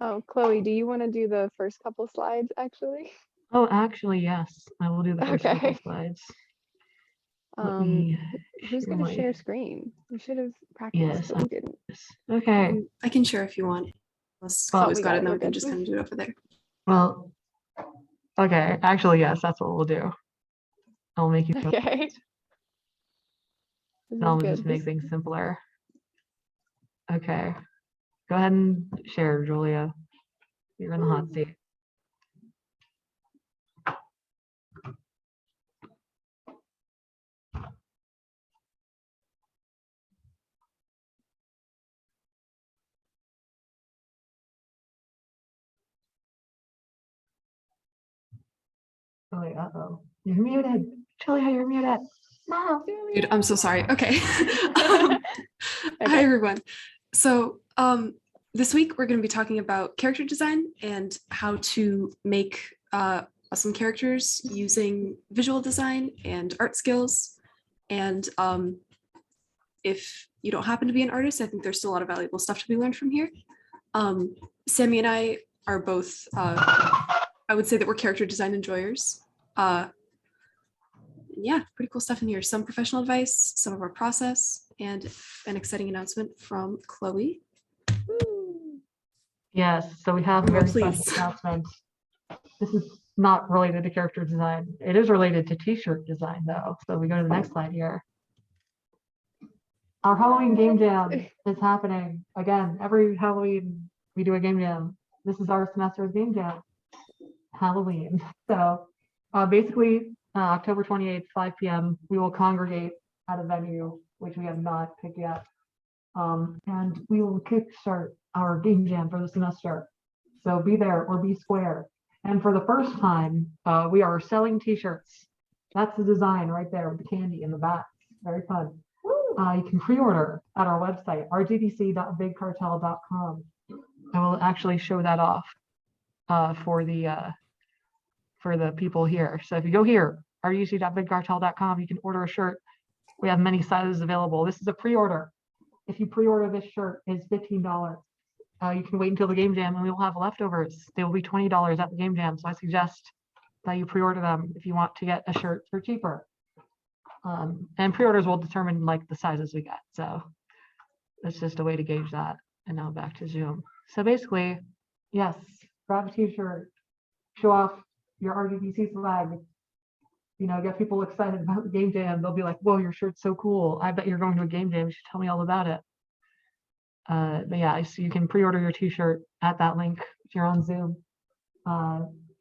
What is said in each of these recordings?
Oh, Chloe, do you want to do the first couple slides actually? Oh, actually, yes, I will do the first couple Okay. slides. Let me Who's share going to my- share screen? We should have practiced, Yes, but we didn't. okay. I can share if you want. Unless Well, Chloe's we got got it, it, then we're we can good. just kind of do it over there. Well, okay, actually, yes, that's what we'll do. I'll make you. Okay. This I'll is just good. make things simpler. Okay, go ahead and share, Julia. You're in the hot seat. Oh, wait, uh-oh. You're muted. Julia, you're muted. No. Dude, I'm so sorry. Okay. Okay. Hi, everyone. So this week we're going to be talking about character design and how to make awesome characters using visual design and art skills. And if you don't happen to be an artist, I think there's still a lot of valuable stuff to be learned from here. Sammy and I are both, I would say that we're character design enjoyers. Yeah, pretty cool stuff in here. Some professional advice, some of our process, and an exciting announcement from Chloe. Yes, so we have a More, very special please. announcement. This is not related to character design. It is related to t-shirt design though. So we go to the next slide here. Our Halloween game jam is happening again. Every Halloween we do a game jam. This is our semester's game jam. Halloween. So basically October 28th, 5 p.m. we will congregate at a venue, which we have not picked yet. And we will kickstart our game jam for the semester. So be there or be square. And for the first time, we are selling t-shirts. That's the design right there with the candy in the back. Very fun. You can pre-order at our website, rgdc.bigcartel.com. I will actually show that off for the people here. So if you go here, rgdc.bigcartel.com, you can order a shirt. We have many sizes available. This is a pre-order. If you pre-order this shirt, it's $15. You can wait until the game jam and we will have leftovers. They will be $20 at the game jam. So I suggest that you pre-order them if you want to get a shirt for cheaper. And pre-orders will determine like the sizes we get. So that's just a way to gauge that. And now back to Zoom. So basically, yes, grab a t-shirt, show off your RGDC flag, you know, get people excited about the game jam. They'll be like, whoa, your shirt's so cool. I bet you're going to a game jam. You should tell me all about it. But yeah, so you can pre-order your t-shirt at that link if you're on Zoom.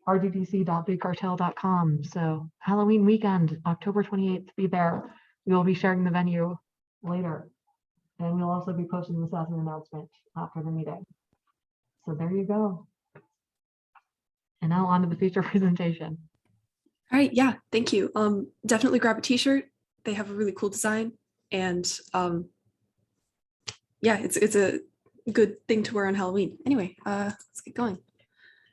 rgdc.bigcartel.com. So Halloween weekend, October 28th, be there. We will be sharing the venue later. And we'll also be posting this as an announcement after the meeting. So there you go. And now on to the feature presentation. All right, yeah, thank you. Definitely grab a t-shirt. They have a really cool design. And yeah, it's a good thing to wear on Halloween. Anyway, let's get going.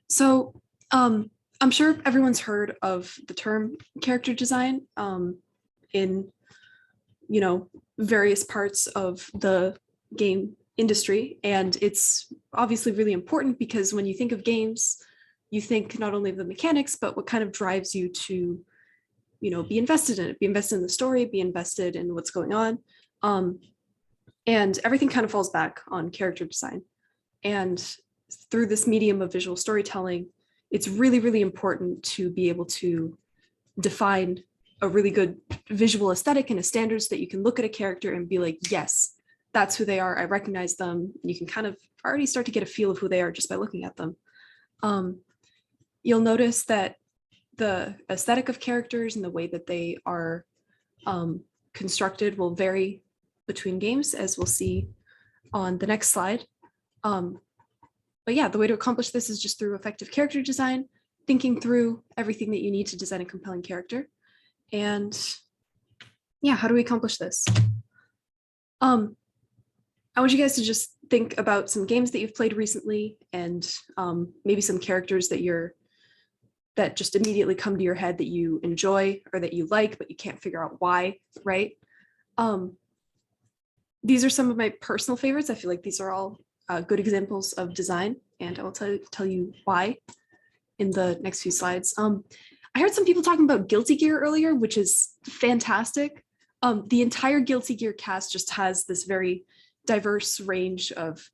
So I'm sure everyone's heard of the term character design in, you know, various parts of the game industry. And it's obviously really important because when you think of games, you think not only of the mechanics, but what kind of drives you to, you know, be invested in it, be invested in the story, be invested in what's going on. And everything kind of falls back on character design. And through this medium of visual storytelling, it's really, really important to be able to define a really good visual aesthetic and a standards that you can look at a character and be like, yes, that's who they are. I recognize them. You can kind of already start to get a feel of who they are just by looking at them. You'll notice that the aesthetic of characters and the way that they are constructed will vary between games, as we'll see on the next slide. But yeah, the way to accomplish this is just through effective character design, thinking through everything that you need to design a compelling character. And yeah, how do we accomplish this? I want you guys to just think about some games that you've played recently and maybe some characters that just immediately come to your head that you enjoy or that you like, but you can't figure out why, right? These are some of my personal favorites. I feel like these are all good examples of design, and I will tell you why in the next few slides. I heard some people talking about Guilty Gear earlier, which is fantastic. The entire Guilty Gear cast just has this very diverse range of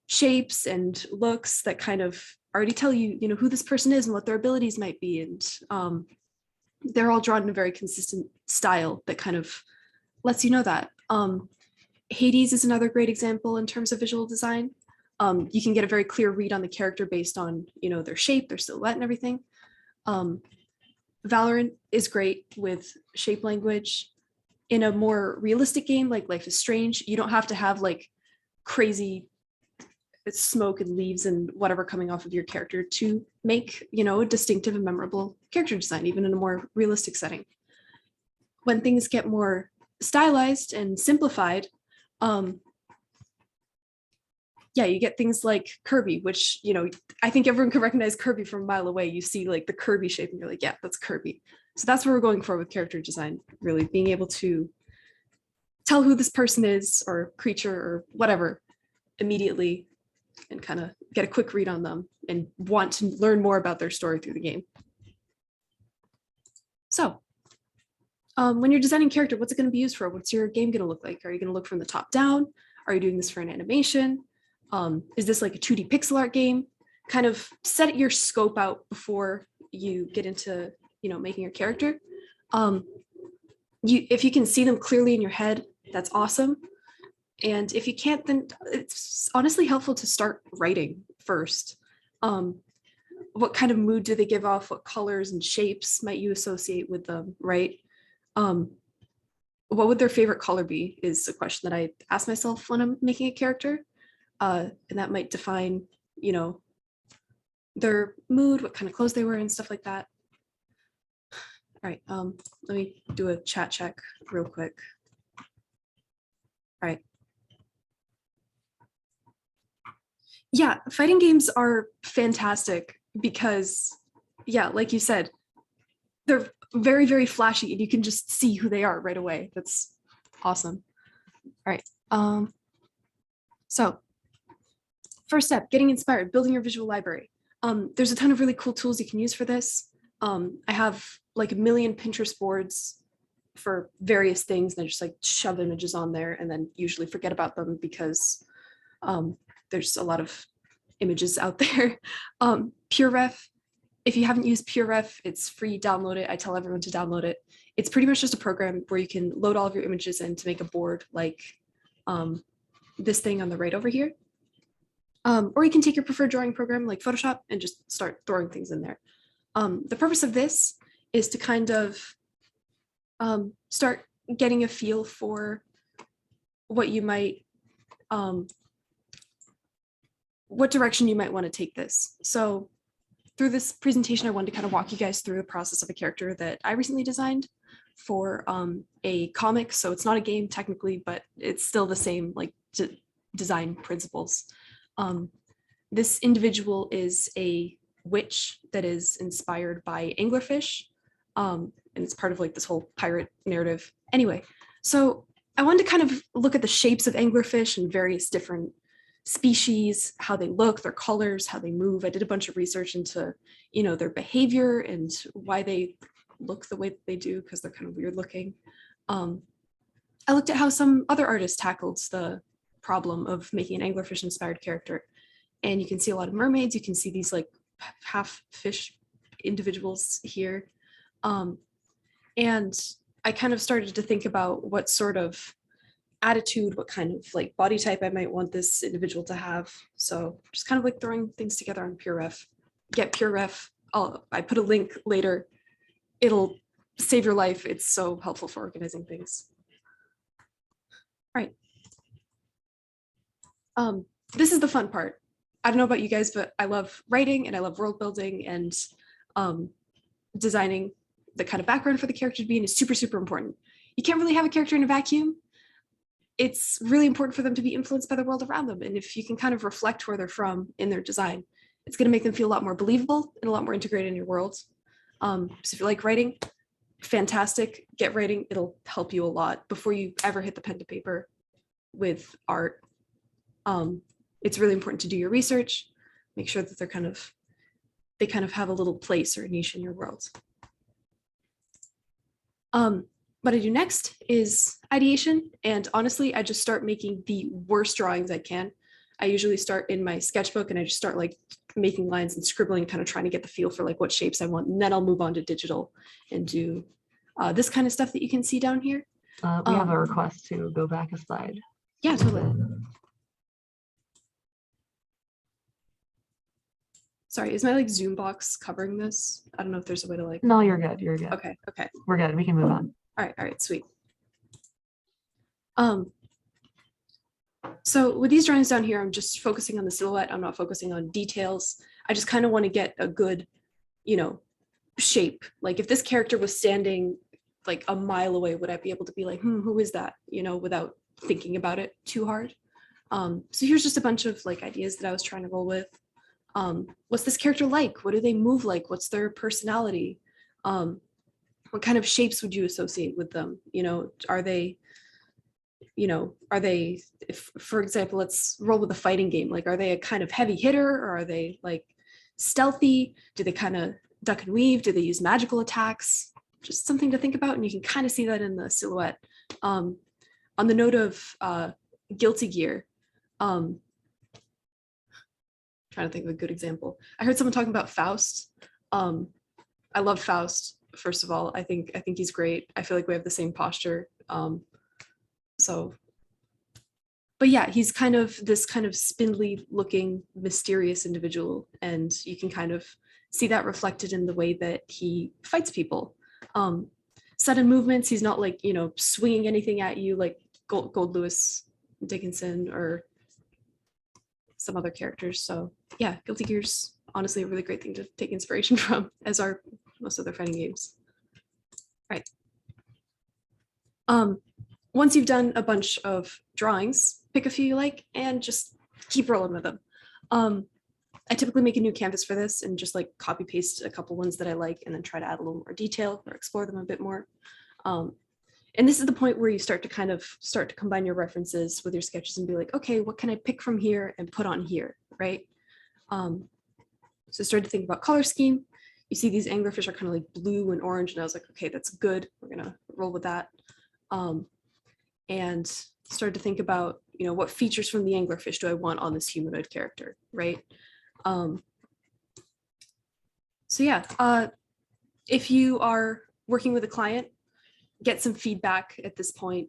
shapes and looks that kind of already tell you, you know, who this person is and what their abilities might be. And they're all drawn in a very consistent style that kind of lets you know that. Hades is another great example in terms of visual design. You can get a very clear read on the character based on, you know, their shape, their silhouette, and everything. Valorant is great with shape language. In a more realistic game like Life is Strange, you don't have to have like crazy smoke and leaves and whatever coming off of your character to make, you know, a distinctive and memorable character design, even in a more realistic setting. When things get more stylized and simplified, yeah, you get things like Kirby, which, you know, I think everyone can recognize Kirby from a mile away. You see like the Kirby shape and you're like, yeah, that's Kirby. So that's what we're going for with character design, really being able to tell who this person is or creature or whatever immediately and kind of get a quick read on them and want to learn more about their story through the game. So when you're designing character, what's it going to be used for? What's your game going to look like? Are you going to look from the top down? Are you doing this for an animation? Is this like a 2D pixel art game? Kind of set your scope out before you get into, you know, making your character. If you can see them clearly in your head, that's awesome. And if you can't, then it's honestly helpful to start writing first. What kind of mood do they give off? What colors and shapes might you associate with them, right? What would their favorite color be is a question that I ask myself when I'm making a character. And that might define, you know, their mood, what kind of clothes they wear and stuff like that. All right, let me do a chat check real quick. All right. Yeah, fighting games are fantastic because, yeah, like you said, they're very, very flashy and you can just see who they are right away. That's awesome. All right. So first step, getting inspired, building your visual library. There's a ton of really cool tools you can use for this. I have like a million Pinterest boards for various things and I just like shove images on there and then usually forget about them because there's a lot of images out there. PureRef, if you haven't used PureRef, it's free, download it. I tell everyone to download it. It's pretty much just a program where you can load all of your images in to make a board like this thing on the right over here. Or you can take your preferred drawing program like Photoshop and just start throwing things in there. The purpose of this is to kind of start getting a feel for what you might, what direction you might want to take this. So through this presentation, I wanted to kind of walk you guys through the process of a character that I recently designed for a comic. So it's not a game technically, but it's still the same like design principles. This individual is a witch that is inspired by anglerfish. And it's part of like this whole pirate narrative. Anyway, so I wanted to kind of look at the shapes of anglerfish and various different species, how they look, their colors, how they move. I did a bunch of research into, you know, their behavior and why they look the way that they do, because they're kind of weird looking. I looked at how some other artists tackled the problem of making an anglerfish inspired character. And you can see a lot of mermaids. You can see these like half fish individuals here. And I kind of started to think about what sort of attitude, what kind of like body type I might want this individual to have. So just kind of like throwing things together on PureRef. Get PureRef. I put a link later. It'll save your life. It's so helpful for organizing things. All right. This is the fun part. I don't know about you guys, but I love writing and I love world building, and designing the kind of background for the character to be in is super, super important. You can't really have a character in a vacuum. It's really important for them to be influenced by the world around them. And if you can kind of reflect where they're from in their design, it's going to make them feel a lot more believable and a lot more integrated in your world. So if you like writing, fantastic, get writing. It'll help you a lot before you ever hit the pen to paper with art. it's really important to do your research, make sure that they kind of have a little place or a niche in your world. What I do next is ideation. And honestly, I just start making the worst drawings I can. I usually start in my sketchbook and I just start like making lines and scribbling, kind of trying to get the feel for like what shapes I want. And then I'll move on to digital and do this kind of stuff that you can see down here. We have a request to go back a slide. Yeah, totally. Sorry, is my like Zoom box covering this? I don't know if there's a way to like. No, you're good. You're good. Okay, okay. We're good. We can move on. All right, sweet. So with these drawings down here, I'm just focusing on the silhouette. I'm not focusing on details. I just kind of want to get a good, you know, shape. Like if this character was standing like a mile away, would I be able to be like, who is that? You know, without thinking about it too hard. So here's just a bunch of like ideas that I was trying to roll with. What's this character like? What do they move like? What's their personality? What kind of shapes would you associate with them? You know, are they, if, for example, let's roll with a fighting game. Like, are they a kind of heavy hitter or are they like stealthy? Do they kind of duck and weave? Do they use magical attacks? Just something to think about. And you can kind of see that in the silhouette. On the note of Guilty Gear, trying to think of a good example. I heard someone talking about Faust. I love Faust. First of all, I think he's great. I feel like we have the same posture. But yeah, he's kind of this kind of spindly looking, mysterious individual. And you can kind of see that reflected in the way that he fights people. Sudden movements, he's not like, you know, swinging anything at you like Gold Lewis Dickinson or some other characters. So yeah, Guilty Gear's honestly a really great thing to take inspiration from, as are most other fighting games. Right. Once you've done a bunch of drawings, pick a few you like and just keep rolling with them. I typically make a new canvas for this and just like copy paste a couple ones that I like and then try to add a little more detail or explore them a bit more. And this is the point where you start to combine your references with your sketches and be like, okay, what can I pick from here and put on here, right? So I started to think about color scheme. You see these anglerfish are kind of like blue and orange, and I was like, okay, that's good. We're gonna roll with that. And started to think about, you know, what features from the anglerfish do I want on this humanoid character, right? So yeah, if you are working with a client, get some feedback at this point.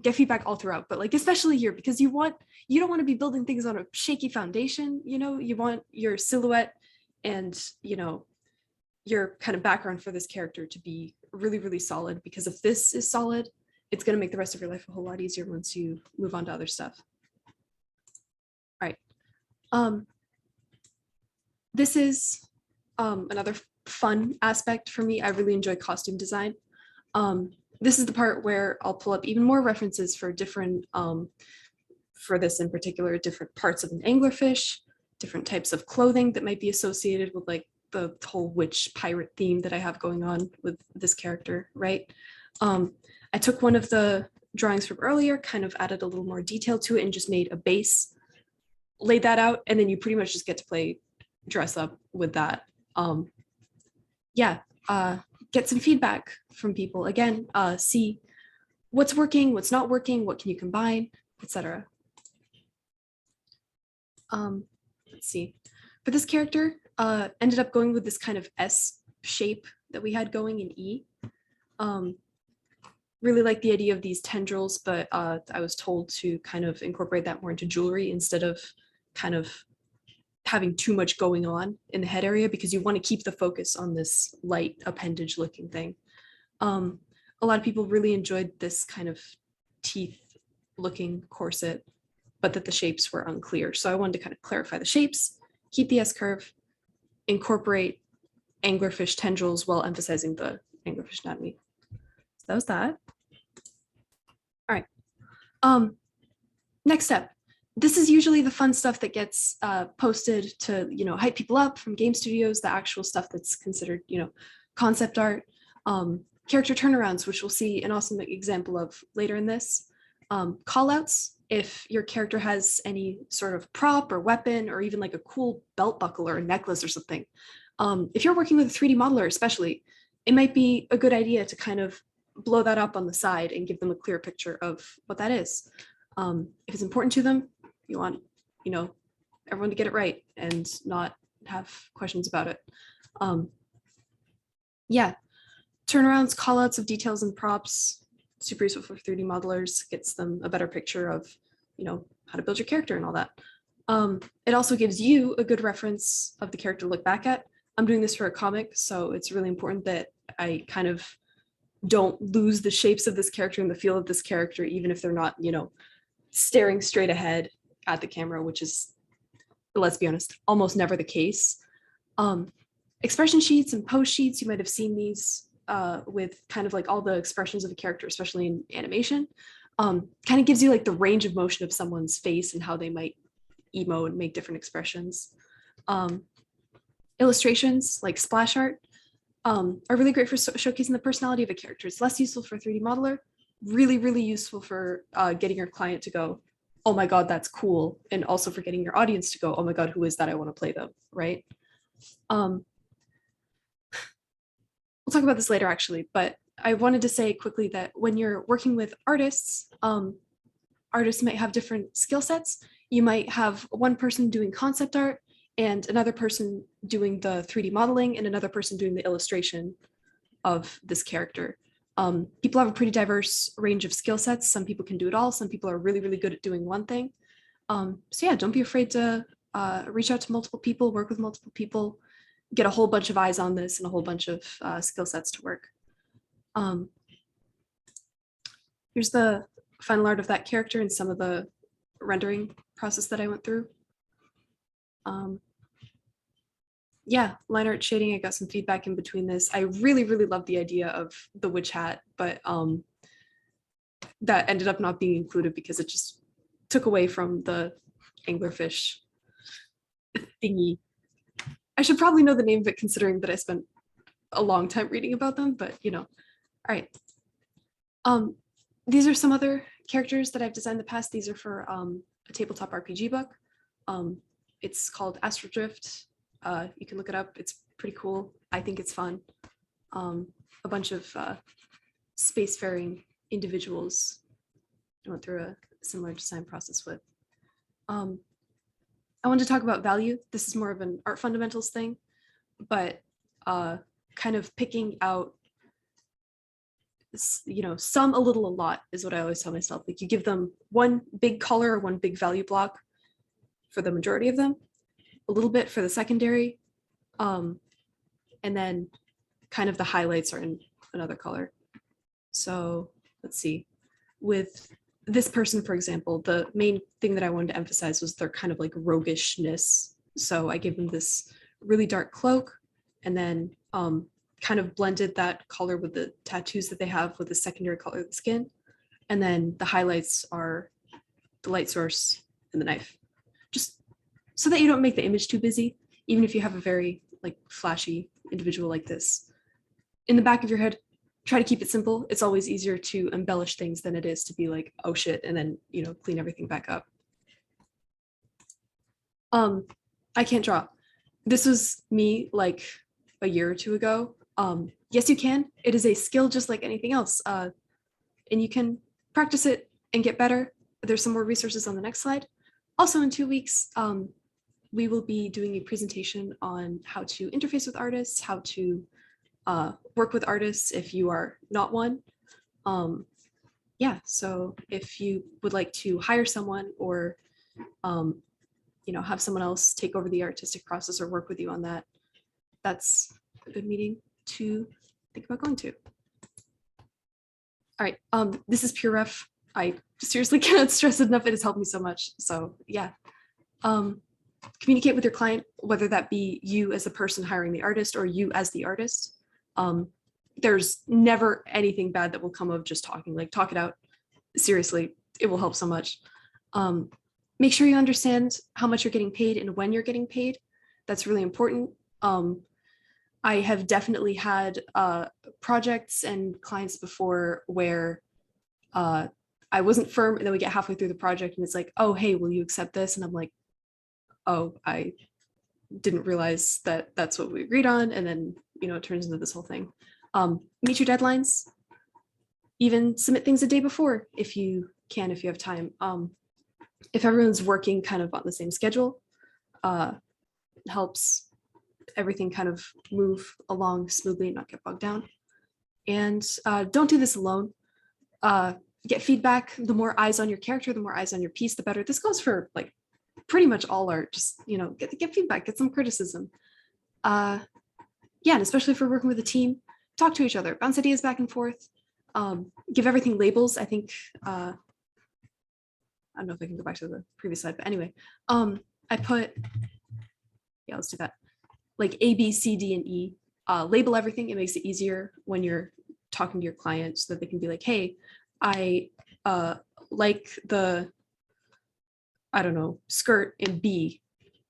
Get feedback all throughout, but like especially here, because you don't want to be building things on a shaky foundation. You know, you want your silhouette and, you know, your kind of background for this character to be really, really solid, because if this is solid, it's going to make the rest of your life a whole lot easier once you move on to other stuff. All right. This is another fun aspect for me. I really enjoy costume design. This is the part where I'll pull up even more references for different, for this in particular, different parts of an anglerfish, different types of clothing that might be associated with like the whole witch pirate theme that I have going on with this character, right? I took one of the drawings from earlier, kind of added a little more detail to it and just made a base, laid that out, and then you pretty much just get to play dress up with that. Get some feedback from people. Again, see what's working, what's not working, what can you combine, etc. Let's see. For this character, ended up going with this kind of S shape that we had going in E. Really like the idea of these tendrils, but I was told to kind of incorporate that more into jewelry instead of kind of having too much going on in the head area, because you want to keep the focus on this light appendage looking thing. A lot of people really enjoyed this kind of teeth looking corset, but that the shapes were unclear. So I wanted to kind of clarify the shapes, keep the S curve, incorporate anglerfish tendrils while emphasizing the anglerfish anatomy. So that was that. All right. Next step. This is usually the fun stuff that gets posted to, you know, hype people up from game studios, the actual stuff that's considered, you know, concept art, character turnarounds, which we'll see an awesome example of later in this. Call outs, if your character has any sort of prop or weapon or even like a cool belt buckle or a necklace or something. If you're working with a 3D modeler especially, it might be a good idea to kind of blow that up on the side and give them a clear picture of what that is. If it's important to them, you want, you know, everyone to get it right and not have questions about it. Yeah, turnarounds, callouts of details and props, super useful for 3D modelers, gets them a better picture of, you know, how to build your character and all that. It also gives you a good reference of the character to look back at. I'm doing this for a comic, so it's really important that I kind of don't lose the shapes of this character and the feel of this character, even if they're not, you know, staring straight ahead at the camera, which is, let's be honest, almost never the case. Expression sheets and post sheets, you might have seen these with kind of like all the expressions of a character, especially in animation. Kind of gives you like the range of motion of someone's face and how they might emote and make different expressions. Illustrations like splash art are really great for showcasing the personality of a character. It's less useful for a 3D modeler, really, really useful for getting your client to go, oh my God, that's cool. And also for getting your audience to go, oh my God, who is that? I want to play them, right? We'll talk about this later actually, but I wanted to say quickly that when you're working with artists, artists might have different skill sets. You might have one person doing concept art and another person doing the 3D modeling and another person doing the illustration of this character. People have a pretty diverse range of skill sets. Some people can do it all. Some people are really, really good at doing one thing. So yeah, don't be afraid to reach out to multiple people, work with multiple people, get a whole bunch of eyes on this and a whole bunch of skill sets to work. Here's the final art of that character and some of the rendering process that I went through. Yeah, line art shading, I got some feedback in between this. I really, really love the idea of the witch hat, but that ended up not being included because it just took away from the anglerfish thingy. I should probably know the name of it considering that I spent a long time reading about them, but you know, all right. These are some other characters that I've designed in the past. These are for a tabletop RPG book. It's called Astrodrift. You can look it up. It's pretty cool. I think it's fun. A bunch of spacefaring individuals I went through a similar design process with. I wanted to talk about value. This is more of an art fundamentals thing, but kind of picking out, you know, some, a little, a lot is what I always tell myself. Like you give them one big color or one big value block for the majority of them, a little bit for the secondary, and then kind of the highlights are in another color. So let's see, with this person, for example, the main thing that I wanted to emphasize was their kind of like roguishness. So I gave them this really dark cloak and then kind of blended that color with the tattoos that they have with the secondary color of the skin. And then the highlights are the light source and the knife. Just so that you don't make the image too busy, even if you have a very like flashy individual like this. In the back of your head, try to keep it simple. It's always easier to embellish things than it is to be like, oh shit, and then, you know, clean everything back up. I can't draw. This was me like a year or two ago. Yes, you can. It is a skill just like anything else. And you can practice it and get better. There's some more resources on the next slide. Also in 2 weeks, we will be doing a presentation on how to interface with artists, how to work with artists if you are not one. Yeah, so if you would like to hire someone or you know, have someone else take over the artistic process or work with you on that, that's a good meeting to think about going to. All right, this is Pure Ref. I seriously cannot stress it enough. It has helped me so much. So yeah, communicate with your client, whether that be you as the person hiring the artist or you as the artist. There's never anything bad that will come of just talking. Like, talk it out. Seriously, it will help so much. Make sure you understand how much you're getting paid and when you're getting paid. That's really important. I have definitely had projects and clients before where I wasn't firm, and then we get halfway through the project and it's like, oh, hey, will you accept this? And I'm like, oh, I didn't realize that that's what we agreed on. And then, it turns into this whole thing. Meet your deadlines. Even submit things a day before if you can, if you have time. If everyone's working kind of on the same schedule, helps everything kind of move along smoothly and not get bogged down. And don't do this alone. Get feedback. The more eyes on your character, the more eyes on your piece, the better. This goes for like pretty much all art. Just, get feedback, get some criticism. Yeah, and especially if we're working with a team, talk to each other, bounce ideas back and forth. Give everything labels. I think, I don't know if I can go back to the previous slide, but anyway, I put, yeah, let's do that. Like A, B, C, D, and E. Label everything. It makes it easier when you're talking to your client so that they can be like, hey, I like the, I don't know, skirt in B.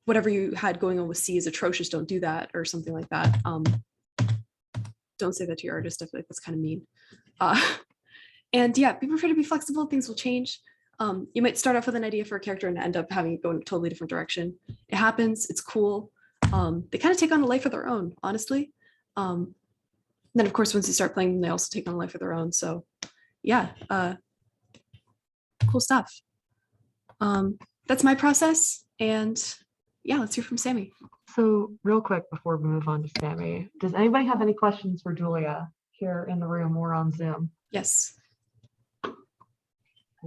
Whatever you had going on with C is atrocious. Don't do that, or something like that. Don't say that to your artist. I feel like that's kind of mean. And yeah, be prepared to be flexible. Things will change. You might start off with an idea for a character and end up having it go in a totally different direction. It happens. It's cool. They kind of take on a life of their own, honestly. Then, of course, once you start playing them, they also take on a life of their own. So yeah, cool stuff. That's my process. And yeah, let's hear from Sammy. So real quick before we move on to Sammy, does anybody have any questions for Julia here in the room or on Zoom? Yes. I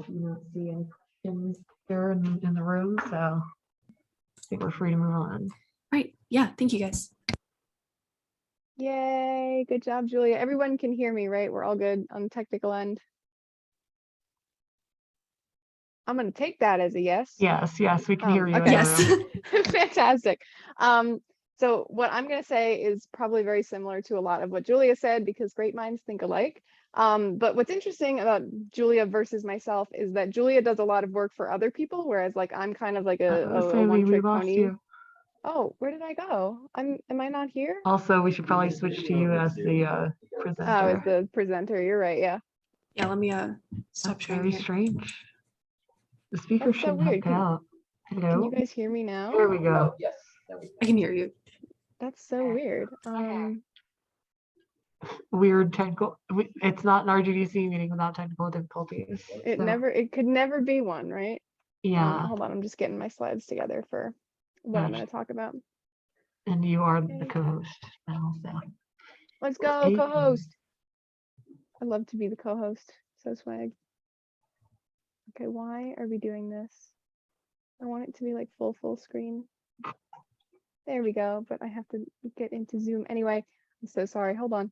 do not see any questions here in the room, so I think we're free to move on. Right. Yeah. Thank you, guys. Yay, good job, Julia. Everyone can hear me, right? We're all good on the technical end. I'm going to take that as a yes. Yes, we can hear you. Okay. Yes. Fantastic. So what I'm going to say is probably very similar to a lot of what Julia said, because great minds think alike. But what's interesting about Julia versus myself is that Julia does a lot of work for other people, whereas like I'm kind of like a Sammy, we one-trick lost pony. you. Oh, where did I go? Am I not here? Also, we should probably switch to you as the presenter. Oh, as the presenter. You're right. Yeah. Yeah. Let me stop That's sharing very here. strange. The speaker That's so shouldn't have weird. cut out. Can Hello? you guys hear me now? There we go. I can hear you. That's so weird. Weird technical. It's not an RGDC meeting without technical difficulties. It could never be one, right? Yeah, Hold on, I'm just getting my slides together for what I'm going to talk about. and you are the co-host now. So. Let's go, Hey. co-host. I love to be the co-host. So swag. Okay, why are we doing this? I want it to be like full screen. There we go, but I have to get into Zoom anyway. I'm so sorry. Hold on.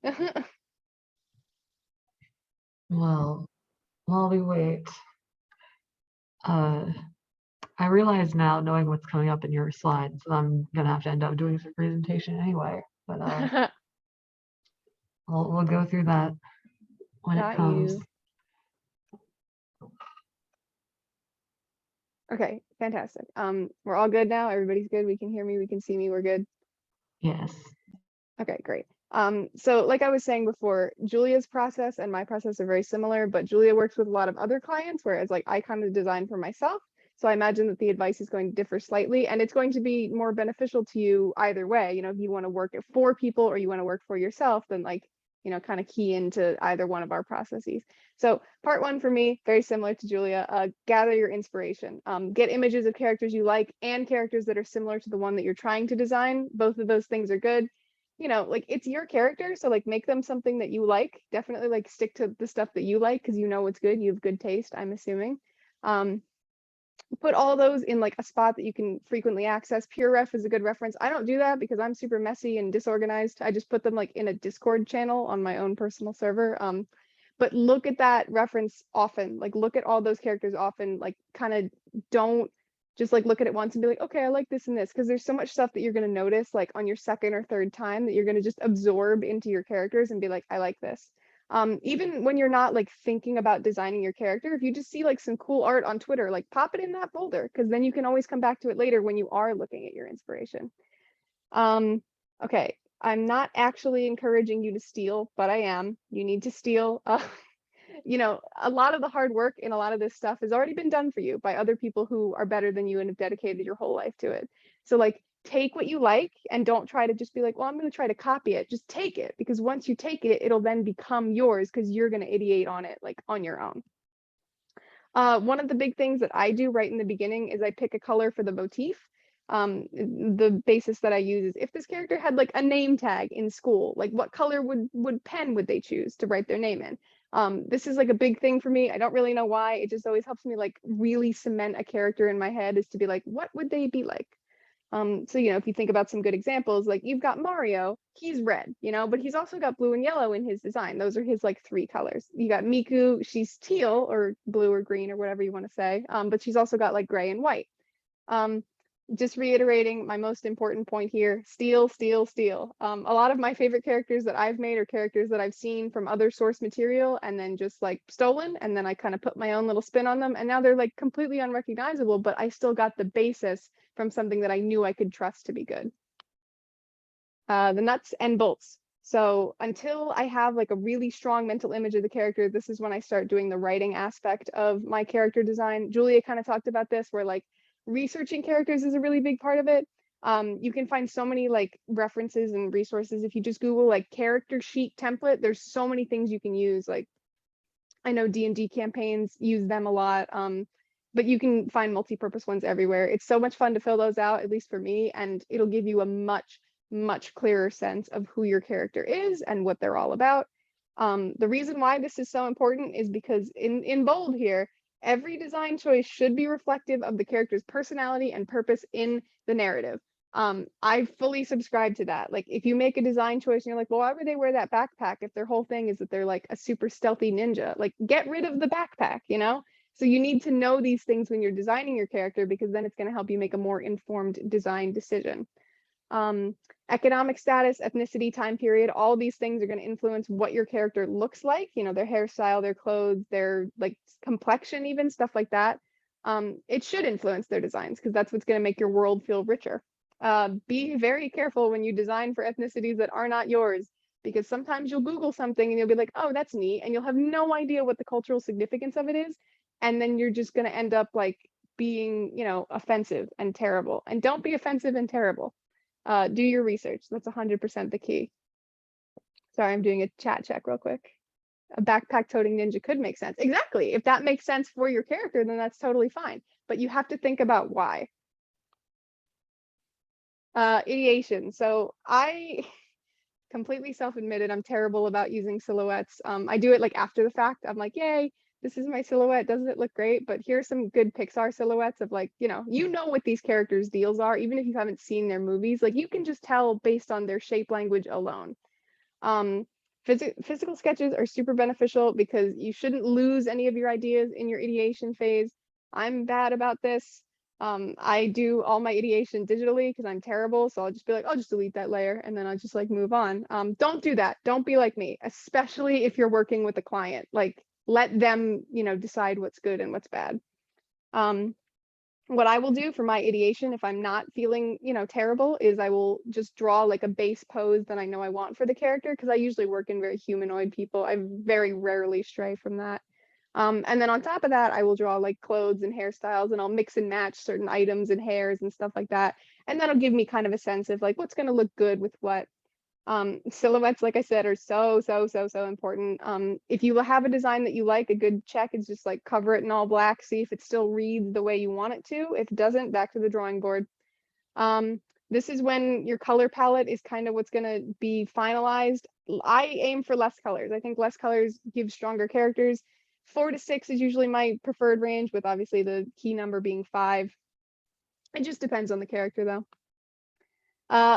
Well, while we wait, I realize now, knowing what's coming up in your slides, that I'm gonna have to end up doing some presentation anyway. But we'll go through that when Got it comes. you. Okay, fantastic. We're all good now. Everybody's good. We can hear me. We can see me. We're good. Yes. Okay, great. So like I was saying before, Julia's process and my process are very similar, but Julia works with a lot of other clients, whereas like I kind of design for myself. So I imagine that the advice is going to differ slightly, and it's going to be more beneficial to you either way. If you want to work for people or you want to work for yourself, then like, kind of key into either one of our processes. So part one for me, very similar to Julia, gather your inspiration. Get images of characters you like and characters that are similar to the one that you're trying to design. Both of those things are good. Like it's your character, so like make them something that you like. Definitely like stick to the stuff that you like, because what's good. You have good taste, I'm assuming. Put all those in like a spot that you can frequently access. PureRef is a good reference. I don't do that because I'm super messy and disorganized. I just put them like in a Discord channel on my own personal server. But look at that reference often. Like look at all those characters often. Like kind of don't just like look at it once and be like, okay, I like this and this, because there's so much stuff that you're going to notice like on your second or third time that you're going to just absorb into your characters and be like, I like this. Even when you're not like thinking about designing your character, if you just see like some cool art on Twitter, like pop it in that folder, because then you can always come back to it later when you are looking at your inspiration. Okay, I'm not actually encouraging you to steal, but I am. You need to steal. you know, a lot of the hard work in a lot of this stuff has already been done for you by other people who are better than you and have dedicated your whole life to it. So like take what you like and don't try to just be like, well, I'm going to try to copy it. Just take it, because once you take it, it'll then become yours because you're going to ideate on it like on your own. One of the big things that I do right in the beginning is I pick a color for the motif. The basis that I use is if this character had like a name tag in school, like what color would pen would they choose to write their name in? This is like a big thing for me. I don't really know why. It just always helps me like really cement a character in my head, is to be like, what would they be like? So, you know, if you think about some good examples, like you've got Mario, he's red, you know, but he's also got blue and yellow in his design. Those are his like 3 colors. You got Miku, she's teal or blue or green or whatever you want to say, but she's also got like gray and white. Just reiterating my most important point here, steal, steal, steal. A lot of my favorite characters that I've made are characters that I've seen from other source material and then just like stolen, and then I kind of put my own little spin on them, and now they're like completely unrecognizable, but I still got the basis from something that I knew I could trust to be good. The nuts and bolts. So until I have like a really strong mental image of the character, this is when I start doing the writing aspect of my character design. Julia kind of talked about this, where like researching characters is a really big part of it. You can find so many like references and resources. If you just Google like character sheet template, there's so many things you can use. Like I know D&D campaigns use them a lot, but you can find multi-purpose ones everywhere. It's so much fun to fill those out, at least for me, and it'll give you a much clearer sense of who your character is and what they're all about. The reason why this is so important is because in bold here, every design choice should be reflective of the character's personality and purpose in the narrative. I fully subscribe to that. Like if you make a design choice and you're like, well, why would they wear that backpack if their whole thing is that they're like a super stealthy ninja? Like get rid of the backpack, you know? So you need to know these things when you're designing your character, because then it's going to help you make a more informed design decision. Economic status, ethnicity, time period, all these things are going to influence what your character looks like, you know, their hairstyle, their clothes, their like complexion, even stuff like that. It should influence their designs because that's what's going to make your world feel richer. Be very careful when you design for ethnicities that are not yours, because sometimes you'll Google something and you'll be like, oh, that's neat, and you'll have no idea what the cultural significance of it is, and then you're just going to end up like being, you know, offensive and terrible. And don't be offensive and terrible. Do your research. That's 100% the key. Sorry, I'm doing a chat check real quick. A backpack toting ninja could make sense. Exactly. If that makes sense for your character, then that's totally fine. But you have to think about why. Ideation. So I completely self-admitted I'm terrible about using silhouettes. I do it like after the fact. I'm like, yay, this is my silhouette. Doesn't it look great? But here's some good Pixar silhouettes of like, you know what these characters' deals are, even if you haven't seen their movies. Like you can just tell based on their shape language alone. Physical sketches are super beneficial because you shouldn't lose any of your ideas in your ideation phase. I'm bad about this. I do all my ideation digitally because I'm terrible. So I'll just be like, I'll just delete that layer and then I'll just like move on. Don't do that. Don't be like me, especially if you're working with a client. Like let them, you know, decide what's good and what's bad. What I will do for my ideation, if I'm not feeling, you know, terrible, is I will just draw like a base pose that I know I want for the character, because I usually work in very humanoid people. I very rarely stray from that. And then on top of that, I will draw like clothes and hairstyles, and I'll mix and match certain items and hairs and stuff like that. And that'll give me kind of a sense of like what's going to look good with what. Silhouettes, like I said, are so important. If you have a design that you like, a good check is just like cover it in all black, see if it still reads the way you want it to. If it doesn't, back to the drawing board. This is when your color palette is kind of what's going to be finalized. I aim for less colors. I think less colors give stronger characters. 4 to 6 is usually my preferred range, with obviously the key number being 5. It just depends on the character though.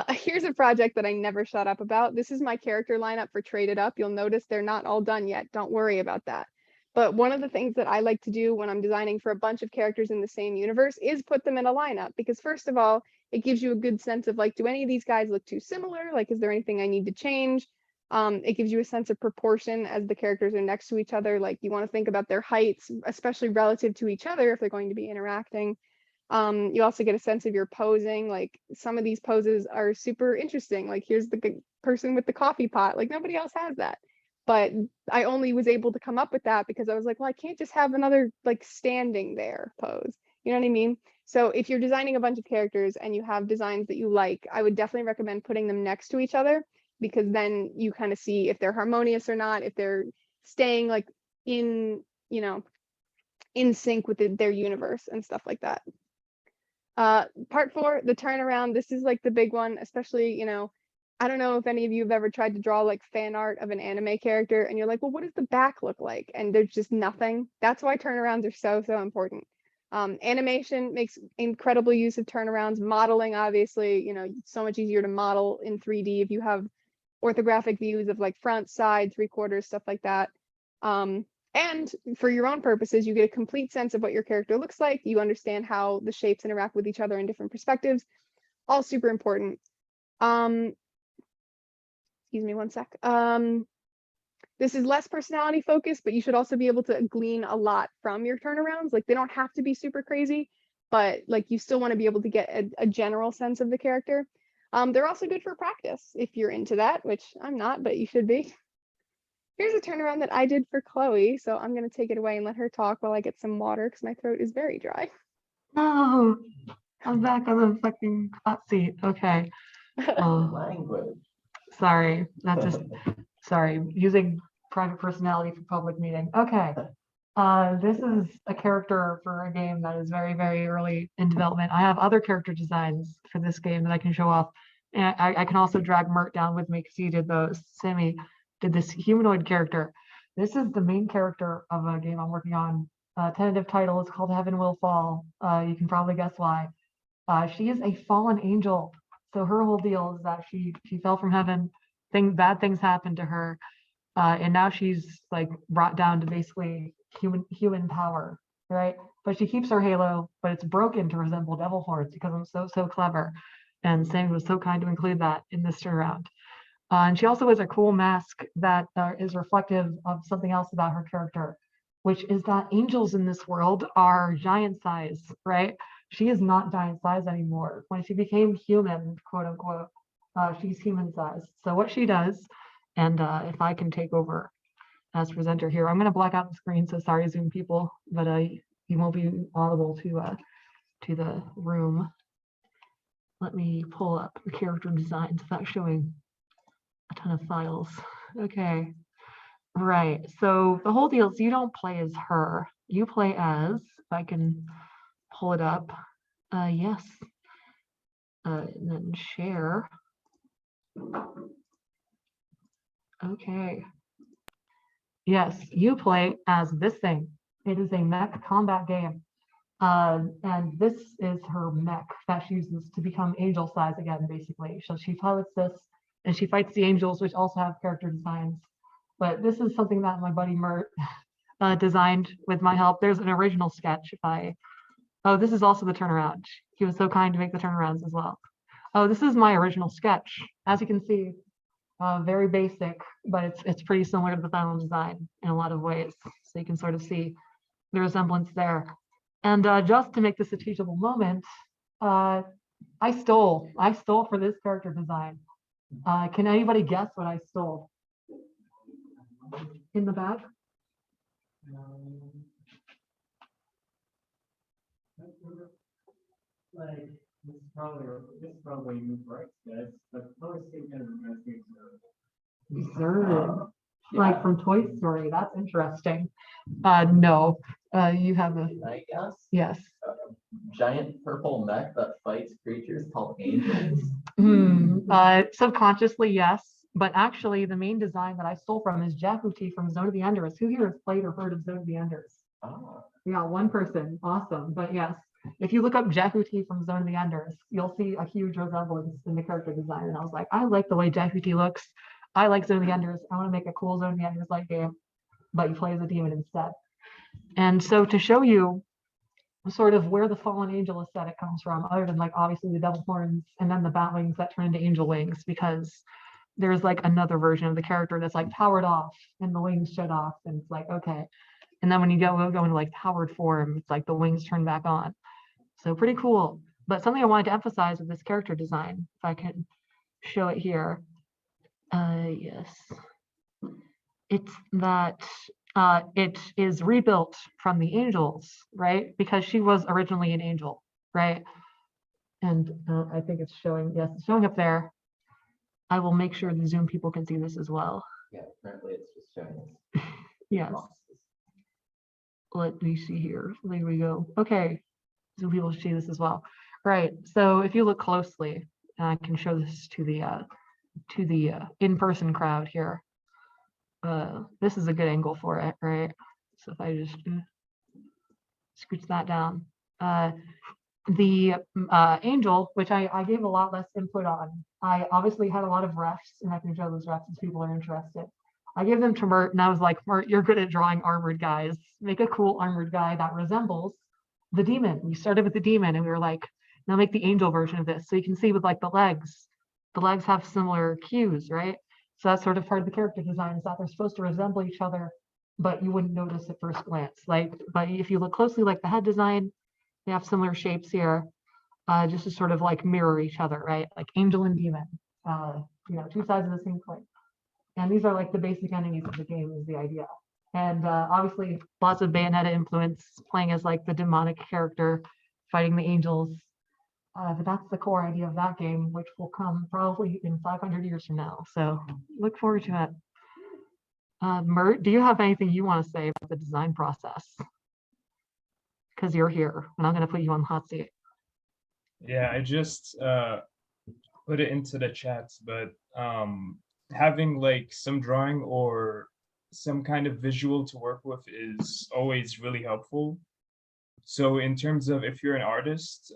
Here's a project that I never shut up about. This is my character lineup for Traded Up. You'll notice they're not all done yet. Don't worry about that. But one of the things that I like to do when I'm designing for a bunch of characters in the same universe is put them in a lineup, because first of all, it gives you a good sense of like, do any of these guys look too similar? Like, is there anything I need to change? It gives you a sense of proportion as the characters are next to each other. Like you want to think about their heights, especially relative to each other if they're going to be interacting. You also get a sense of your posing. Like some of these poses are super interesting. Like here's the person with the coffee pot. Like nobody else has that. but I only was able to come up with that because I was like, well, I can't just have another like standing there pose. You know what I mean? So if you're designing a bunch of characters and you have designs that you like, I would definitely recommend putting them next to each other, because then you kind of see if they're harmonious or not, if they're staying like in, you know, in sync with their universe and stuff like that. Part 4, the turnaround. This is like the big one, especially, you know, I don't know if any of you have ever tried to draw like fan art of an anime character and you're like, well, what does the back look like? And there's just nothing. That's why turnarounds are so important. Animation makes incredible use of turnarounds. Modeling, obviously, you know, it's so much easier to model in 3D if you have orthographic views of like front, side, 3/4, stuff like that. And for your own purposes, you get a complete sense of what your character looks like. You understand how the shapes interact with each other in different perspectives. All super important. Excuse me one sec. This is less personality focused, but you should also be able to glean a lot from your turnarounds. Like they don't have to be super crazy, but like you still want to be able to get a general sense of the character. They're also good for practice if you're into that, which I'm not, but you should be. Here's a turnaround that I did for Chloe, so I'm going to take it away and let her talk while I get some water because my throat is very dry. No, I'm back on the fucking hot seat. Okay. Oh, Language. sorry. Not just sorry. Using private personality for public meeting. Okay. This is a character for a game that is very, very early in development. I have other character designs for this game that I can show off. And I can also drag Mert down with me because he did those. Sammy did this humanoid character. This is the main character of a game I'm working on. Tentative title is called Heaven Will Fall. You can probably guess why. She is a fallen angel. So her whole deal is that she fell from heaven. Bad things happened to her. And now she's like brought down to basically human power, right? But she keeps her halo, but it's broken to resemble devil horns because I'm so clever. And Sammy was so kind to include that in this turnaround. And she also has a cool mask that is reflective of something else about her character, which is that angels in this world are giant size, right? She is not giant size anymore. When she became human, quote unquote, she's human size. So what she does, and if I can take over as presenter here, I'm going to black out the screen. So sorry, Zoom people, but you won't be audible to the room. Let me pull up the character designs without showing a ton of files. Okay. Right. So the whole deal is you don't play as her. You play as, if I can pull it up. Yes. And then share. Okay. Yes, you play as this thing. It is a mech combat game. And this is her mech that she uses to become angel size again, basically. So she pilots this and she fights the angels, which also have character designs. But this is something that my buddy Mert designed with my help. There's an original sketch. Oh, this is also the turnaround. He was so kind to make the turnarounds as well. Oh, this is my original sketch. As you can see, very basic, but it's pretty similar to the final design in a lot of ways. So you can sort of see the resemblance there. And just to make this a teachable moment, I stole for this character design. Can anybody guess what I stole? In the back? Like this is probably new rights, guys. But first thing kind of reminds me of Zerd. Like from Toy Story. That's interesting. No. You have a I guess yes. giant purple mech that fights creatures called angels. Subconsciously, yes. But actually, the main design that I stole from is Jahuti from Zone of the Enders. Who here has played or heard of Zone of the Enders? Oh, Yeah, one person. Awesome. But yes, if you look up Jahuti from Zone of the Enders, you'll see a huge resemblance in the character design. And I was like, I like the way Jahuti looks. I like Zone of the Enders. I want to make a cool Zone of the Enders like game, but you play as a demon instead. And so to show you sort of where the fallen angel aesthetic comes from, other than like obviously the devil horns and then the bat wings that turn into angel wings, because there's like another version of the character that's like powered off and the wings shut off, and it's like, okay. And then when you go into like powered form, it's like the wings turn back on. So pretty cool. But something I wanted to emphasize with this character design, if I can show it here. Yes. It's that it is rebuilt from the angels, right? Because she was originally an angel, right? And I think it's showing, yes, it's showing up there. I will make sure the Zoom people can see this as well. Yeah, currently it's just showing us. Yes, boxes. let me see here. There we go. Okay, Zoom people should see this as well. Right, so if you look closely, and I can show this to the in-person crowd here. This is a good angle for it, right? So if I just scooch that down. The angel, which I gave a lot less input on. I obviously had a lot of refs, and I can show those refs as people are interested. I gave them to Mert, and I was like, Mert, you're good at drawing armored guys. Make a cool armored guy that resembles the demon. We started with the demon, and we were like, now make the angel version of this. So you can see with like the legs have similar cues, right? So that's sort of part of the character design, is that they're supposed to resemble each other, but you wouldn't notice at first glance. Like, but if you look closely, like the head design, they have similar shapes here, just to sort of like mirror each other, right? Like angel and demon, two sides of the same coin. And these are like the basic enemies of the game is the idea. And obviously lots of Bayonetta influence, playing as like the demonic character, fighting the angels. But that's the core idea of that game, which will come probably in 500 years from now. So look forward to it. Mert, do you have anything you want to say about the design process? Because you're here, and I'm going to put you on the hot seat. Yeah, I just put it into the chats, but having like some drawing or some kind of visual to work with is always really helpful. So in terms of if you're an artist,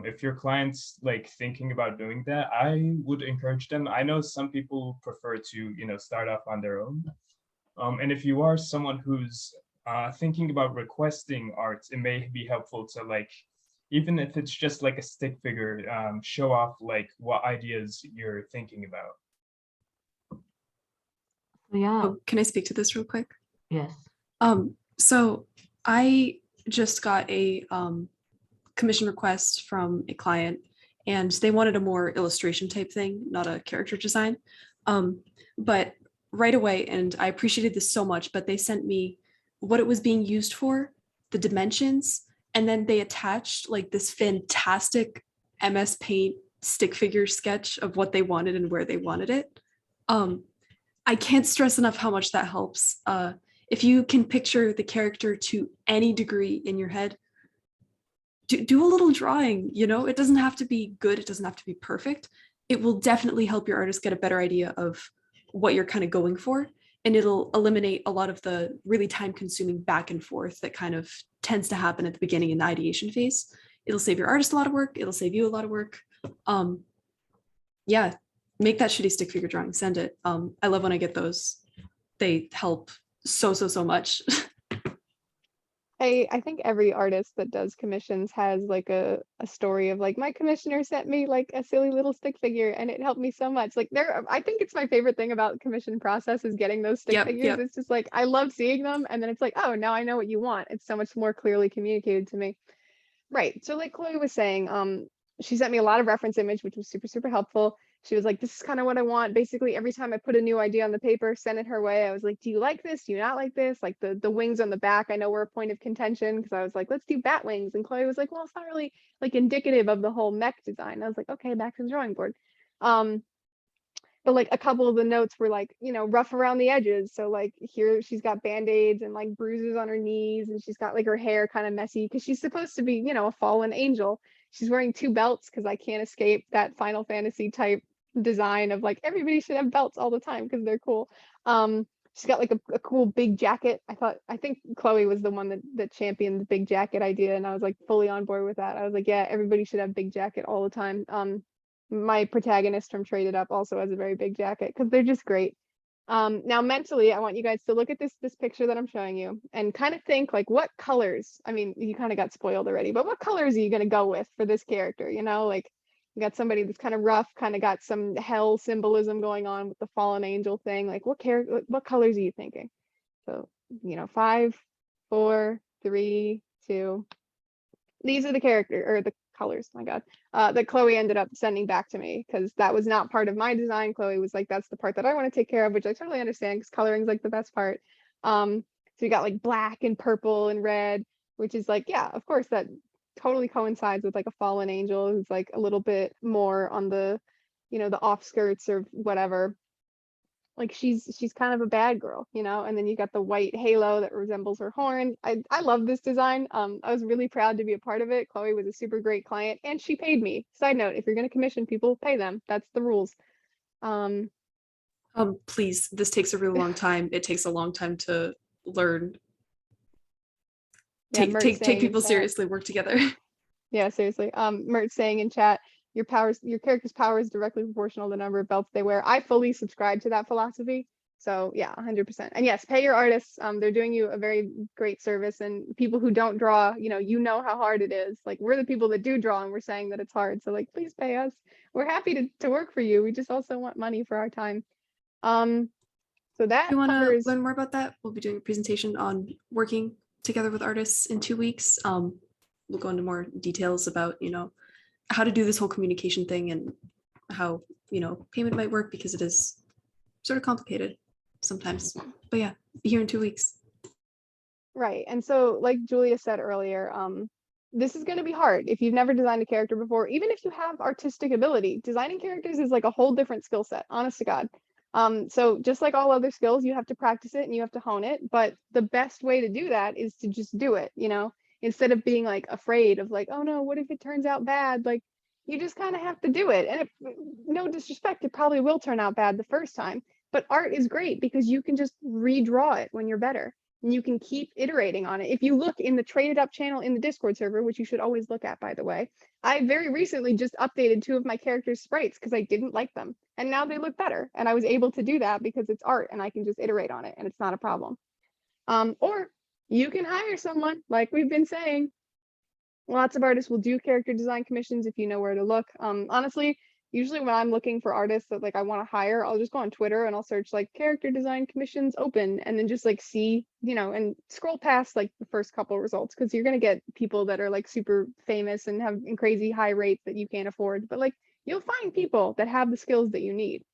if your client's like thinking about doing that, I would encourage them. I know some people prefer to, start off on their own. And if you are someone who's thinking about requesting art, it may be helpful to like, even if it's just like a stick figure, show off like what ideas you're thinking about. Yeah, Oh, can I speak to this real quick? yes. So I just got a commission request from a client, and they wanted a more illustration type thing, not a character design. But right away, and I appreciated this so much, but they sent me what it was being used for, the dimensions, and then they attached like this fantastic MS Paint stick figure sketch of what they wanted and where they wanted it. I can't stress enough how much that helps. If you can picture the character to any degree in your head, do a little drawing. It doesn't have to be good. It doesn't have to be perfect. It will definitely help your artist get a better idea of what you're kind of going for. And it'll eliminate a lot of the really time-consuming back and forth that kind of tends to happen at the beginning in the ideation phase. It'll save your artist a lot of work. It'll save you a lot of work. Yeah, make that shitty stick figure drawing. Send it. I love when I get those. They help so much. I think every artist that does commissions has like a story of like, my commissioner sent me like a silly little stick figure and it helped me so much. Like I think it's my favorite thing about the commission process is getting those stick figures. Yep. It's just like, I love seeing them, and then it's like, oh, now I know what you want. It's so much more clearly communicated to me. Right. So like Chloe was saying, she sent me a lot of reference image, which was super helpful. She was like, this is kind of what I want. Basically, every time I put a new idea on the paper, send it her way. I was like, do you like this? Do you not like this? Like the wings on the back, I know were a point of contention because I was like, let's do bat wings. And Chloe was like, well, it's not really like indicative of the whole mech design. I was like, okay, back to the drawing board. But like a couple of the notes were like, rough around the edges. So like here she's got band-aids and like bruises on her knees, and she's got like her hair kind of messy because she's supposed to be, a fallen angel. She's wearing 2 belts because I can't escape that Final Fantasy type design of like everybody should have belts all the time because they're cool. She's got like a cool big jacket. I think Chloe was the one that championed the big jacket idea, and I was like fully on board with that. I was like, yeah, everybody should have big jacket all the time. My protagonist from Traded Up also has a very big jacket because they're just great. Now mentally, I want you guys to look at this picture that I'm showing you and kind of think like, what colors, I mean, you kind of got spoiled already, but what colors are you going to go with for this character? Like you got somebody that's kind of rough, kind of got some hell symbolism going on with the fallen angel thing. Like what colors are you thinking? So, 5, 4, 3, 2. these are the character or the colors, my God, that Chloe ended up sending back to me because that was not part of my design. Chloe was like, that's the part that I want to take care of, which I totally understand because coloring is like the best part. So you got like black and purple and red, which is like, yeah, of course that totally coincides with like a fallen angel who's like a little bit more on the, the offskirts or whatever. Like she's kind of a bad girl, and then you got the white halo that resembles her horn. I love this design. I was really proud to be a part of it. Chloe was a super great client and she paid me. Side note, if you're going to commission people, pay them. That's the rules. Please, this takes a really long time. It takes a long time to learn. Yeah, Mert Take saying in people chat- seriously, work together. Yeah, seriously. Mert saying in chat, your character's power is directly proportional to the number of belts they wear. I fully subscribe to that philosophy. So yeah, 100%. And yes, pay your artists. They're doing you a very great service. And people who don't draw, you know how hard it is. Like we're the people that do draw, and we're saying that it's hard. So like, please pay us. We're happy to work for you. We just also want money for our time. So that If you want to covers. learn more about that, we'll be doing a presentation on working together with artists in 2 weeks. We'll go into more details about, how to do this whole communication thing and how, payment might work because it is sort of complicated sometimes. But yeah, be here in 2 weeks. Right. And so like Julia said earlier, this is going to be hard if you've never designed a character before. Even if you have artistic ability, designing characters is like a whole different skill set, honest to God. So just like all other skills, you have to practice it and you have to hone it. But the best way to do that is to just do it, instead of being like afraid of like, oh no, what if it turns out bad? Like you just kind of have to do it. And no disrespect, it probably will turn out bad the first time. But art is great because you can just redraw it when you're better. And you can keep iterating on it. If you look in the Traded Up channel in the Discord server, which you should always look at, by the way, I very recently just updated 2 of my characters' sprites because I didn't like them. And now they look better. And I was able to do that because it's art and I can just iterate on it and it's not a problem. Or you can hire someone, like we've been saying. Lots of artists will do character design commissions if you know where to look. Honestly, usually when I'm looking for artists that like I want to hire, I'll just go on Twitter and I'll search like character design commissions open and then just like see, and scroll past like the first couple results because you're going to get people that are like super famous and have crazy high rates that you can't afford. But like you'll find people that have the skills that you need.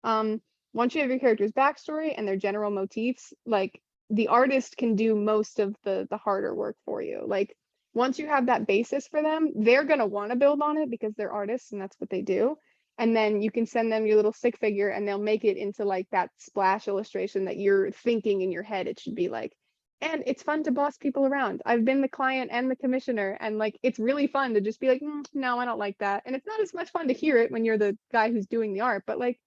Once you have your character's backstory and their general motifs, like the artist can do most of the harder work for you. Like once you have that basis for them, they're going to want to build on it because they're artists and that's what they do. And then you can send them your little stick figure and they'll make it into like that splash illustration that you're thinking in your head it should be like. And it's fun to boss people around. I've been the client and the commissioner, and like it's really fun to just be like, no, I don't like that. And it's not as much fun to hear it when you're the guy who's doing the art, but like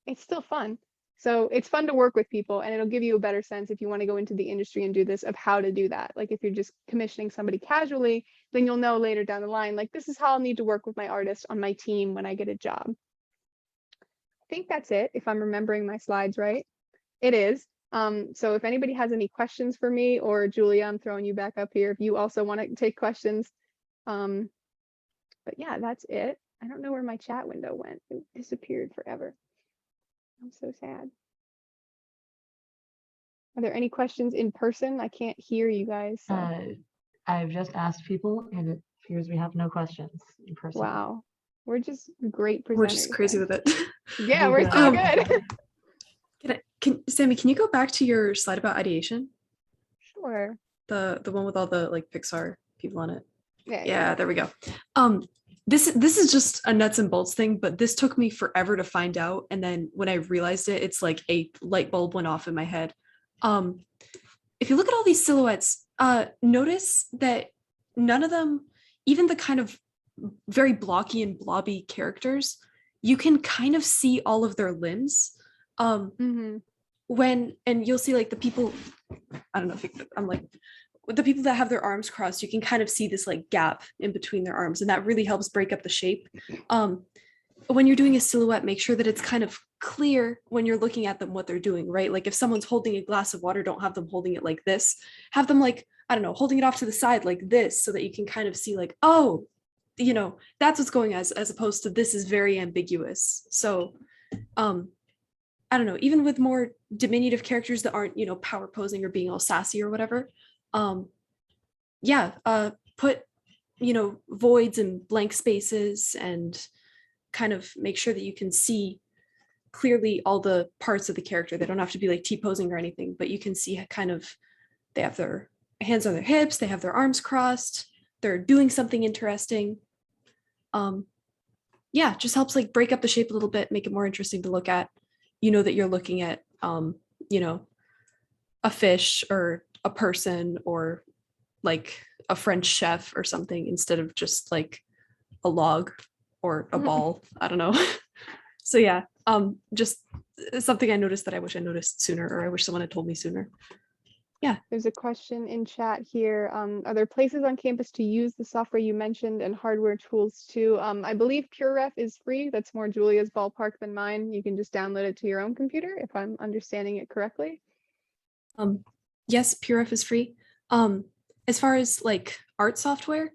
it's still fun. So it's fun to work with people, and it'll give you a better sense if you want to go into the industry and do this of how to do that. Like if you're just commissioning somebody casually, then you'll know later down the line, like this is how I'll need to work with my artist on my team when I get a job. I think that's it, if I'm remembering my slides right. It is. So if anybody has any questions for me, or Julia, I'm throwing you back up here if you also want to take questions. But yeah, that's it. I don't know where my chat window went. It disappeared forever. I'm so sad. Are there any questions in person? I can't hear you guys. So. I've just asked people and it appears we have no questions in person. Wow. We're just great presenters. We're just crazy then. with it. Yeah, we're so good. Sammy, can you go back to your slide about ideation? Sure. The one with all the like Pixar people on it. Yeah. Yeah, there we go. This is just a nuts and bolts thing, but this took me forever to find out. And then when I realized it, it's like a light bulb went off in my head. If you look at all these silhouettes, notice that none of them, even the kind of very blocky and blobby characters, you can kind of see all of their limbs. And you'll see like the people, I don't know if I'm like, with the people that have their arms crossed, you can kind of see this like gap in between their arms, and that really helps break up the shape. When you're doing a silhouette, make sure that it's kind of clear when you're looking at them what they're doing, right? Like if someone's holding a glass of water, don't have them holding it like this. Have them like, I don't know, holding it off to the side like this, so that you can kind of see like, oh, that's what's going on, as opposed to this is very ambiguous. So I don't know, even with more diminutive characters that aren't, power posing or being all sassy or whatever, put voids and blank spaces, and kind of make sure that you can see clearly all the parts of the character. They don't have to be like T-posing or anything, but you can see kind of, they have their hands on their hips, they have their arms crossed, they're doing something interesting. Yeah, just helps like break up the shape a little bit, make it more interesting to look at. That you're looking at, a fish or a person or like a French chef or something, instead of just like a log or a ball. I don't know. So yeah, just something I noticed that I wish I noticed sooner, or I wish someone had told me sooner. There's a question in chat here. Are there places on campus to use the software you mentioned and hardware tools too? I believe PureRef is free. That's more Julia's ballpark than mine. You can just download it to your own computer, if I'm understanding it correctly. Yes, PureRef is free. As far as like art software,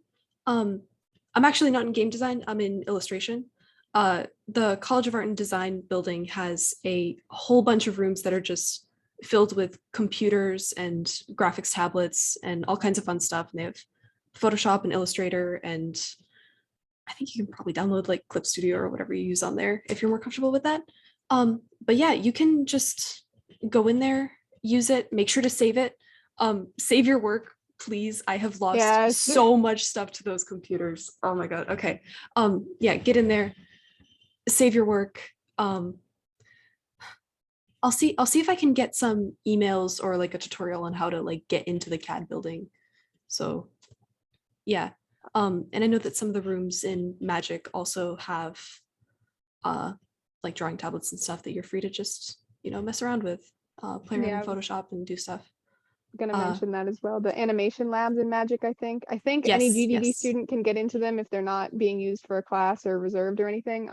I'm actually not in game design. I'm in illustration. The College of Art and Design building has a whole bunch of rooms that are just filled with computers and graphics tablets and all kinds of fun stuff. And they have Photoshop and Illustrator, and I think you can probably download like Clip Studio or whatever you use on there if you're more comfortable with that. But yeah, you can just go in there, use it, make sure to save it. Save your work, please. I have lost Yes. so much stuff to those computers. Oh my God. Okay. Yeah, get in there, save your work. I'll see if I can get some emails or like a tutorial on how to like get into the CAD building. So yeah. And I know that some of the rooms in Magic also have like drawing tablets and stuff that you're free to just, mess around with, play around Yeah. in Photoshop and do stuff. Gonna mention that as well. The animation labs in Magic, I think any Yes, GDD yes. student can get into them if they're not being used for a class or reserved or anything.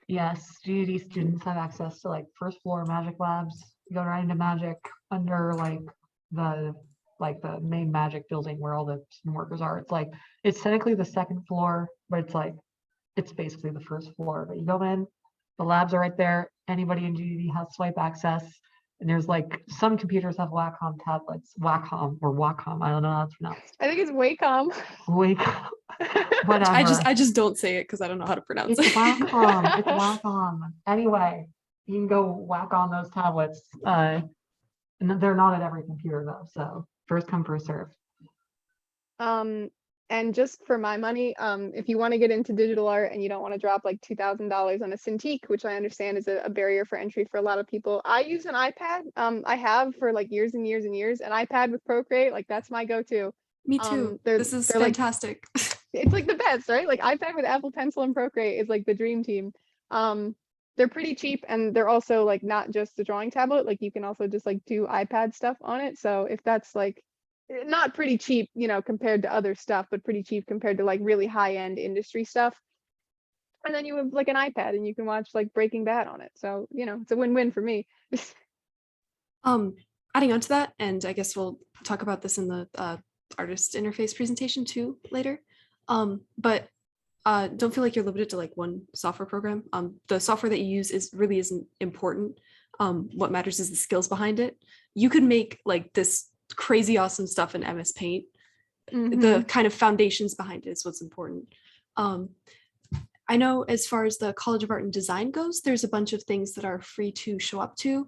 Yes, GED students have access to like first floor Magic labs. You go right into Magic under the main Magic building where all the student workers are. It's technically the second floor, but it's basically the first floor. But you go in, the labs are right there. Anybody in GED has swipe access. And there's like some computers have Wacom tablets, Wacom or Wacom. I don't know how it's pronounced. I think it's Wacom. Wacom, whatever. I just don't say it because I don't know how to pronounce It's it. Wacom. It's Wacom. Anyway, you can go whack on those tablets. And they're not at every computer though. So first come, first serve. And just for my money, if you want to get into digital art and you don't want to drop like $2,000 on a Cintiq, which I understand is a barrier for entry for a lot of people, I use an iPad. I have for like years and years and years. An iPad with Procreate, like that's my go-to. Me too. This is they're fantastic. It's like the best, right? Like iPad with Apple Pencil and Procreate is like the dream team. They're pretty cheap, and they're also like not just a drawing tablet. Like you can also just like do iPad stuff on it. So if that's like not pretty cheap, compared to other stuff, but pretty cheap compared to like really high-end industry stuff. And then you have like an iPad and you can watch like Breaking Bad on it. So, it's a win-win for me. Adding on to that, and I guess we'll talk about this in the artist interface presentation too later. But don't feel like you're limited to like one software program. The software that you use really isn't important. What matters is the skills behind it. You could make like this crazy awesome stuff in MS Paint. The kind of foundations behind it is what's important. I know as far as the College of Art and Design goes, there's a bunch of things that are free to show up to.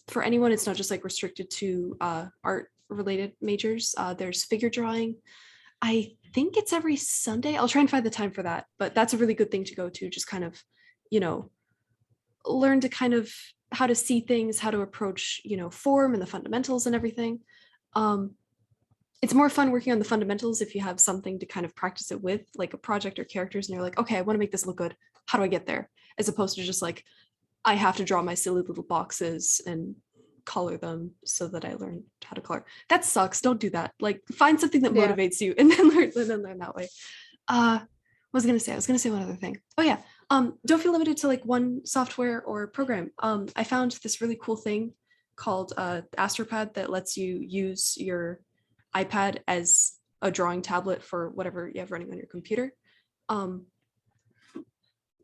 For anyone, it's not just like restricted to art related majors. There's figure drawing. I think it's every Sunday. I'll try and find the time for that, but that's a really good thing to go to. Just kind of, learn to kind of how to see things, how to approach, form and the fundamentals and everything. It's more fun working on the fundamentals if you have something to kind of practice it with, like a project or characters, and you're like, okay, I want to make this look good. How do I get there? As opposed to just like, I have to draw my silly little boxes and color them so that I learn how to color. That sucks. Don't do that. Like find something that motivates you and then learn that way. What was I gonna say? I was gonna say one other thing. Oh yeah. Don't feel limited to like one software or program. I found this really cool thing called Astropad that lets you use your iPad as a drawing tablet for whatever you have running on your computer. Let me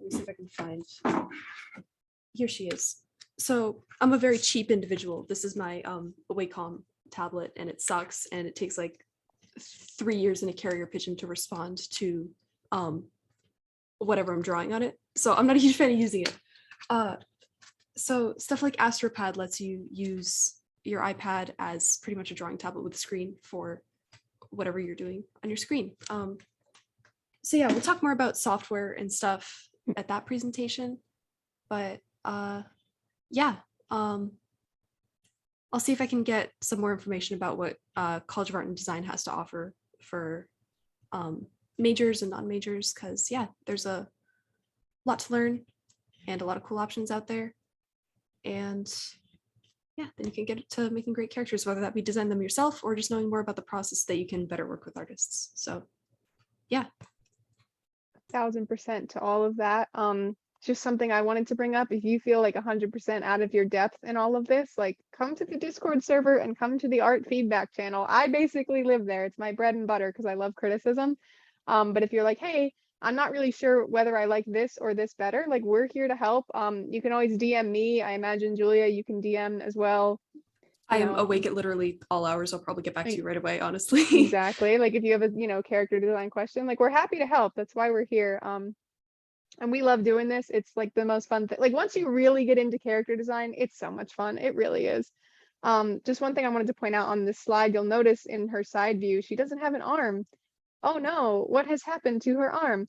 see if I can find. Here she is. So I'm a very cheap individual. This is my Wacom tablet, and it sucks, and it takes like 3 years in a carrier pigeon to respond to whatever I'm drawing on it. So I'm not a huge fan of using it. So stuff like AstroPad lets you use your iPad as pretty much a drawing tablet with a screen for whatever you're doing on your screen. So yeah, we'll talk more about software and stuff at that presentation. But yeah, I'll see if I can get some more information about what College of Art and Design has to offer for majors and non-majors, because yeah, there's a lot to learn and a lot of cool options out there. And yeah, then you can get to making great characters, whether that be design them yourself or just knowing more about the process that you can better work with artists. So yeah. 1000% to all of that. Just something I wanted to bring up. If you feel like 100% out of your depth in all of this, like come to the Discord server and come to the art feedback channel. I basically live there. It's my bread and butter because I love criticism. But if you're like, hey, I'm not really sure whether I like this or this better, like we're here to help. You can always DM me. I imagine Julia, you can DM as well. I You am know, awake at literally all hours. I'll probably get back to I- you right away, honestly. Exactly. Like if you have a, character design question, like we're happy to help. That's why we're here. And we love doing this. It's like the most fun thing. Like once you really get into character design, it's so much fun. It really is. Just one thing I wanted to point out on this slide, you'll notice in her side view, she doesn't have an arm. Oh no, what has happened to her arm?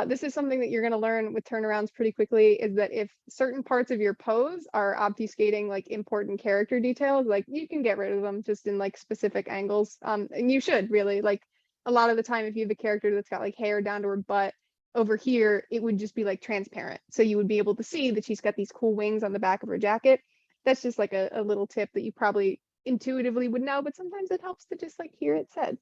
This is something that you're going to learn with turnarounds pretty quickly, is that if certain parts of your pose are obfuscating like important character details, like you can get rid of them just in like specific angles. And you should really, like a lot of the time, if you have a character that's got like hair down to her butt, over here, it would just be like transparent. So you would be able to see that she's got these cool wings on the back of her jacket. That's just like a little tip that you probably intuitively would know, but sometimes it helps to just like hear it said.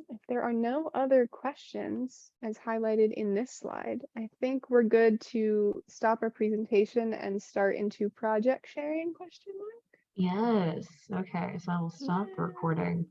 If there are no other questions as highlighted in this slide, I think we're good to stop our presentation and start into project sharing ? Yes. Okay. So I will stop the recording.